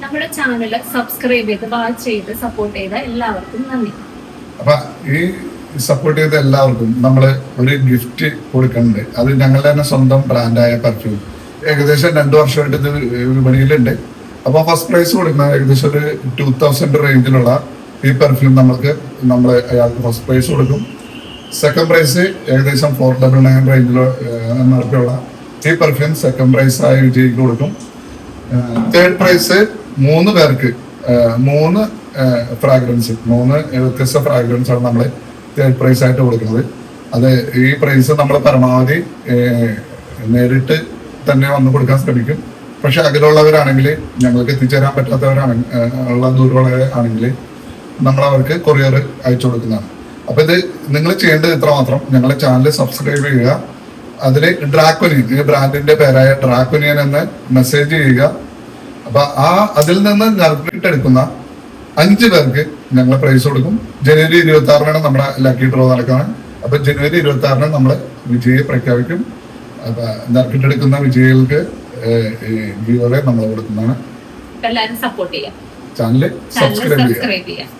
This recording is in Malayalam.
നമ്മുടെ ചാനൽ സബ്സ്ക്രൈബ് ചെയ്ത് വാച്ച് ചെയ്ത് സപ്പോർട്ട് ചെയ്ത എല്ലാവർക്കും നന്ദി. അപ്പൊ ഈ സപ്പോർട്ട് ചെയ്ത എല്ലാവർക്കും നമ്മൾ ഒരു ഗിഫ്റ്റ് കൊടുക്കുന്നുണ്ട്. അത് ഞങ്ങളുടെ തന്നെ സ്വന്തം ബ്രാൻഡായ പെർഫ്യൂം. ഏകദേശം 2 വർഷമായിട്ട് ഇത് വിപണിയിലുണ്ട്. അപ്പൊ ഫസ്റ്റ് പ്രൈസ് കൊടുക്കുന്ന ഏകദേശം ഒരു 2000 റേഞ്ചിലുള്ള ഈ പെർഫ്യൂം നമ്മൾ അയാൾക്ക് ഫസ്റ്റ് പ്രൈസ് കൊടുക്കും. സെക്കൻഡ് പ്രൈസ് ഏകദേശം 499 റേഞ്ചിലുള്ള ഈ പെർഫ്യൂം സെക്കൻഡ് പ്രൈസ് ആയി വിജയിക്ക് കൊടുക്കും. തേർഡ് പ്രൈസ് 3 പേർക്ക് 3 ഫ്രാഗ്രൻസ് 3 വ്യത്യസ്ത ഫ്രാഗ്രൻസ് ആണ് നമ്മൾ തേർഡ് പ്രൈസ് ആയിട്ട് കൊടുക്കുന്നത്. അത് ഈ പ്രൈസ് നമ്മൾ പരമാവധി നേരിട്ട് തന്നെ വന്ന് കൊടുക്കാൻ ശ്രമിക്കും. പക്ഷെ അകലുള്ളവരാണെങ്കിൽ ഞങ്ങൾക്ക് എത്തിച്ചേരാൻ പറ്റാത്തവരാണെങ്കിൽ ദൂരമുള്ളവരാണെങ്കിൽ നമ്മൾ അവർക്ക് കൊറിയർ അയച്ചു കൊടുക്കുന്നതാണ്. അപ്പൊ ഇത് നിങ്ങൾ ചെയ്യേണ്ടത് ഇത്ര മാത്രം: ഞങ്ങളുടെ ചാനൽ സബ്സ്ക്രൈബ് ചെയ്യുക, അതിൽ ഡ്രാക്കുനിയൻ, ഈ ബ്രാൻഡിന്റെ പേരായ ഡ്രാക്കുനിയൻ എന്ന് മെസ്സേജ് ചെയ്യുക. അപ്പൊ അതിൽ നിന്ന് എടുക്കുന്ന 5 പേർക്ക് ഞങ്ങൾ പ്രൈസ് കൊടുക്കും. ജനുവരി 26 നമ്മുടെ ലക്കി ഡ്രോ നടക്കുകയാണ്. അപ്പൊ ജനുവരി 26 നമ്മൾ വിജയെ പ്രഖ്യാപിക്കും. അപ്പൊ നറുക്കിട്ടെടുക്കുന്ന വിജയികൾക്ക് ഗീവവേ നമ്മൾ കൊടുക്കുന്നതാണ്. എല്ലാവരും സപ്പോർട്ട് ചെയ്യാം, ചാനൽ സബ്സ്ക്രൈബ് ചെയ്യാം. ചെയ്യാം.